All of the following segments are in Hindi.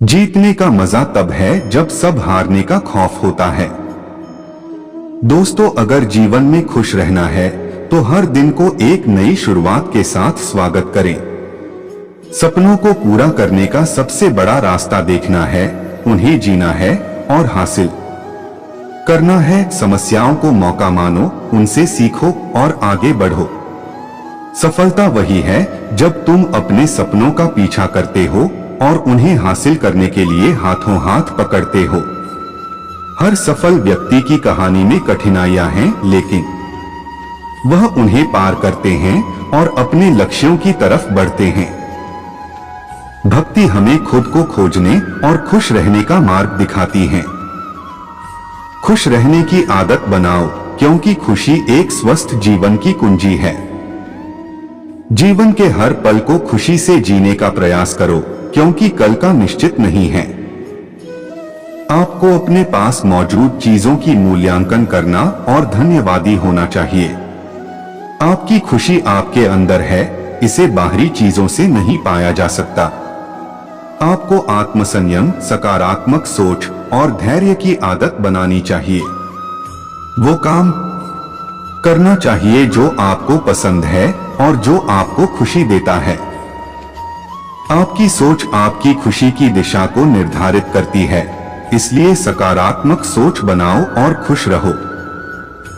जीतने का मजा तब है जब सब हारने का खौफ होता है। दोस्तों, अगर जीवन में खुश रहना है तो हर दिन को एक नई शुरुआत के साथ स्वागत करें। सपनों को पूरा करने का सबसे बड़ा रास्ता देखना है, उन्हें जीना है और हासिल करना है। समस्याओं को मौका मानो, उनसे सीखो और आगे बढ़ो। सफलता वही है जब तुम अपने सपनों का पीछा करते हो और उन्हें हासिल करने के लिए हाथों हाथ पकड़ते हो। हर सफल व्यक्ति की कहानी में कठिनाइयां हैं, लेकिन वह उन्हें पार करते हैं और अपने लक्ष्यों की तरफ बढ़ते हैं। भक्ति हमें खुद को खोजने और खुश रहने का मार्ग दिखाती है। खुश रहने की आदत बनाओ, क्योंकि खुशी एक स्वस्थ जीवन की कुंजी है। जीवन के हर पल को खुशी से जीने का प्रयास करो, क्योंकि कल का निश्चित नहीं है। आपको अपने पास मौजूद चीजों की मूल्यांकन करना और धन्यवादी होना चाहिए। आपकी खुशी आपके अंदर है, इसे बाहरी चीजों से नहीं पाया जा सकता। आपको आत्मसंयम, सकारात्मक सोच और धैर्य की आदत बनानी चाहिए। वो काम करना चाहिए जो आपको पसंद है और जो आपको खुशी देता है। आपकी सोच आपकी खुशी की दिशा को निर्धारित करती है, इसलिए सकारात्मक सोच बनाओ और खुश रहो।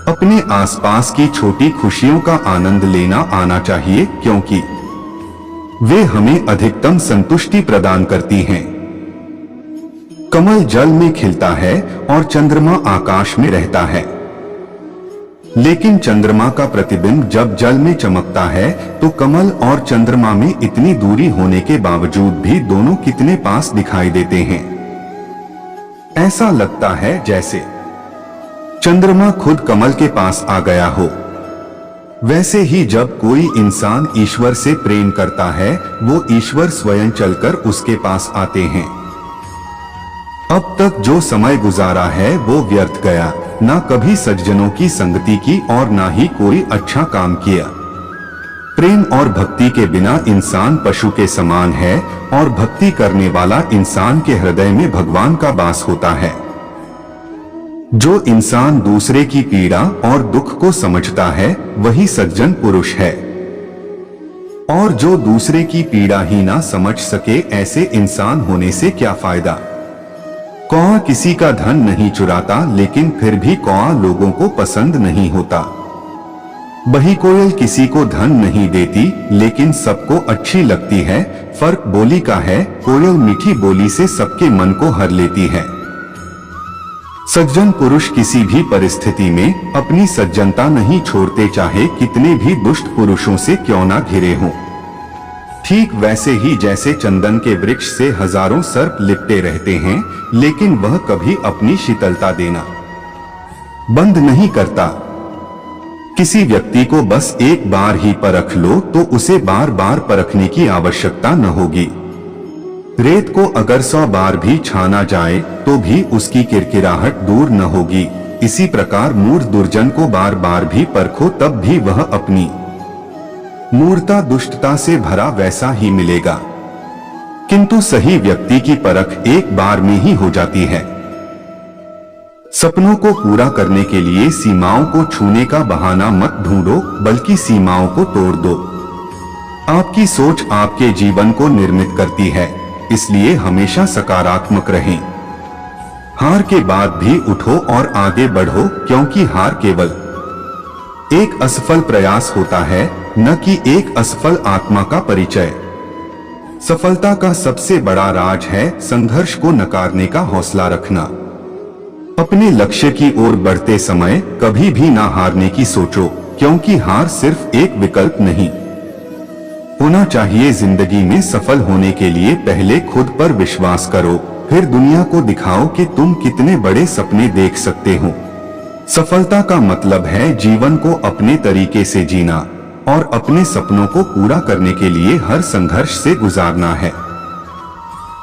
अपने आसपास की छोटी खुशियों का आनंद लेना आना चाहिए, क्योंकि वे हमें अधिकतम संतुष्टि प्रदान करती हैं। कमल जल में खिलता है और चंद्रमा आकाश में रहता है, लेकिन चंद्रमा का प्रतिबिंब जब जल में चमकता है तो कमल और चंद्रमा में इतनी दूरी होने के बावजूद भी दोनों कितने पास दिखाई देते हैं। ऐसा लगता है जैसे चंद्रमा खुद कमल के पास आ गया हो। वैसे ही जब कोई इंसान ईश्वर से प्रेम करता है, वो ईश्वर स्वयं चलकर उसके पास आते हैं। अब तक जो समय गुजारा है वो व्यर्थ गया, ना कभी सज्जनों की संगति की और ना ही कोई अच्छा काम किया। प्रेम और भक्ति के बिना इंसान पशु के समान है, और भक्ति करने वाला इंसान के हृदय में भगवान का वास होता है। जो इंसान दूसरे की पीड़ा और दुख को समझता है, वही सज्जन पुरुष है। और जो दूसरे की पीड़ा ही ना समझ सके, ऐसे इंसान होने से क्या फायदा। कौआ किसी का धन नहीं चुराता, लेकिन फिर भी कौआ लोगों को पसंद नहीं होता। बही कोयल किसी को धन नहीं देती, लेकिन सबको अच्छी लगती है। फर्क बोली का है, कोयल मीठी बोली से सबके मन को हर लेती है। सज्जन पुरुष किसी भी परिस्थिति में अपनी सज्जनता नहीं छोड़ते, चाहे कितने भी दुष्ट पुरुषों से क्यों ना घिरे हों। ठीक वैसे ही जैसे चंदन के वृक्ष से हजारों सर्प लिपटे रहते हैं, लेकिन वह कभी अपनी शीतलता देना बंद नहीं करता। किसी व्यक्ति को बस एक बार ही परख लो तो उसे बार बार परखने की आवश्यकता न होगी। रेत को अगर 100 बार भी छाना जाए तो भी उसकी किरकिराहट दूर न होगी। इसी प्रकार मूर्ख दुर्जन को बार बार भी परखो, तब भी वह अपनी मूर्खता दुष्टता से भरा वैसा ही मिलेगा। किंतु सही व्यक्ति की परख एक बार में ही हो जाती है। सपनों को पूरा करने के लिए सीमाओं को छूने का बहाना मत ढूंढो, बल्कि सीमाओं को तोड़ दो। आपकी सोच आपके जीवन को निर्मित करती है, इसलिए हमेशा सकारात्मक रहें। हार के बाद भी उठो और आगे बढ़ो, क्योंकि हार केवल एक असफल प्रयास होता है, न कि एक असफल आत्मा का परिचय। सफलता का सबसे बड़ा राज है संघर्ष को नकारने का हौसला रखना। अपने लक्ष्य की ओर बढ़ते समय कभी भी ना हारने की सोचो, क्योंकि हार सिर्फ एक विकल्प नहीं होना चाहिए। जिंदगी में सफल होने के लिए पहले खुद पर विश्वास करो, फिर दुनिया को दिखाओ कि तुम कितने बड़े सपने देख सकते हो। सफलता का मतलब है जीवन को अपने तरीके से जीना और अपने सपनों को पूरा करने के लिए हर संघर्ष से गुजारना है।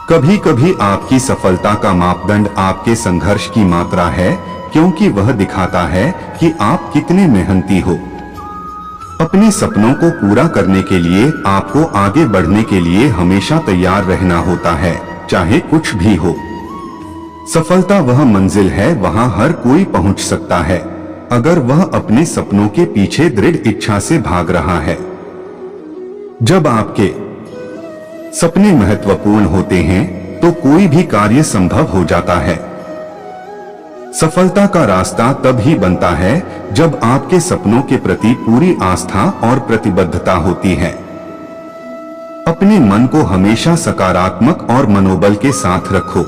कभी कभी आपकी सफलता का मापदंड आपके संघर्ष की मात्रा है, क्योंकि वह दिखाता है कि आप कितने मेहनती हो। अपने सपनों को पूरा करने के लिए आपको आगे बढ़ने के लिए हमेशा तैयार रहना होता है। चाहे कुछ भी हो। सफलता वह मंजिल है, वहां हर कोई पहुंच सकता है, अगर वह अपने सपनों के पीछे दृढ़ इच्छा से भाग रहा है। जब आपके सपने महत्वपूर्ण होते हैं तो कोई भी कार्य संभव हो जाता है। सफलता का रास्ता तब ही बनता है जब आपके सपनों के प्रति पूरी आस्था और प्रतिबद्धता होती है। अपने मन को हमेशा सकारात्मक और मनोबल के साथ रखो,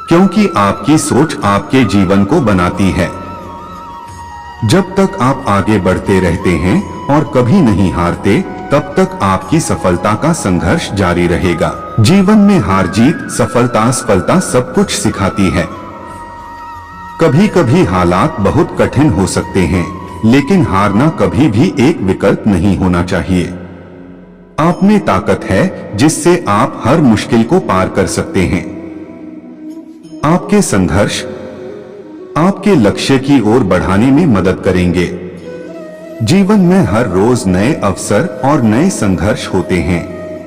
क्योंकि आपकी सोच आपके जीवन को बनाती है। जब तक आप आगे बढ़ते रहते हैं और कभी नहीं हारते, तब तक आपकी सफलता का संघर्ष जारी रहेगा। जीवन में हार जीत, सफलता असफलता सब कुछ सिखाती है। कभी कभी हालात बहुत कठिन हो सकते हैं, लेकिन हारना कभी भी एक विकल्प नहीं होना चाहिए। आप में ताकत है जिससे आप हर मुश्किल को पार कर सकते हैं। आपके संघर्ष आपके लक्ष्य की ओर बढ़ाने में मदद करेंगे। जीवन में हर रोज नए अवसर और नए संघर्ष होते हैं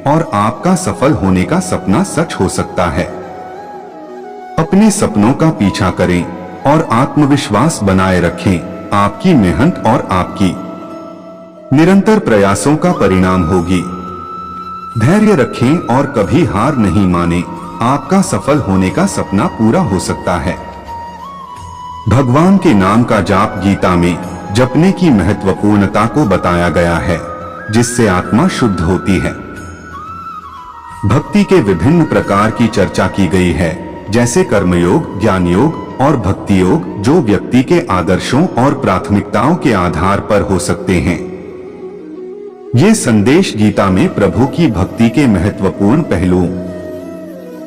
और आपका सफल होने का सपना सच हो सकता है। अपने सपनों का पीछा करें और आत्मविश्वास बनाए रखें। आपकी मेहनत और आपकी निरंतर प्रयासों का परिणाम होगी। धैर्य रखें और कभी हार नहीं माने। आपका सफल होने का सपना पूरा हो सकता है। भगवान के नाम का जाप गीता में जपने की महत्वपूर्णता को बताया गया है, जिससे आत्मा शुद्ध होती है। भक्ति के विभिन्न प्रकार की चर्चा की गई है, जैसे कर्मयोग, ज्ञान योग और भक्ति योग, जो व्यक्ति के आदर्शों और प्राथमिकताओं के आधार पर हो सकते हैं। ये संदेश गीता में प्रभु की भक्ति के महत्वपूर्ण पहलुओं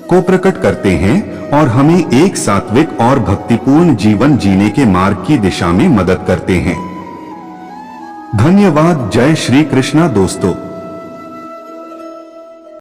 को प्रकट करते हैं और हमें एक सात्विक और भक्तिपूर्ण जीवन जीने के मार्ग की दिशा में मदद करते हैं। धन्यवाद। जय श्री कृष्णा दोस्तों।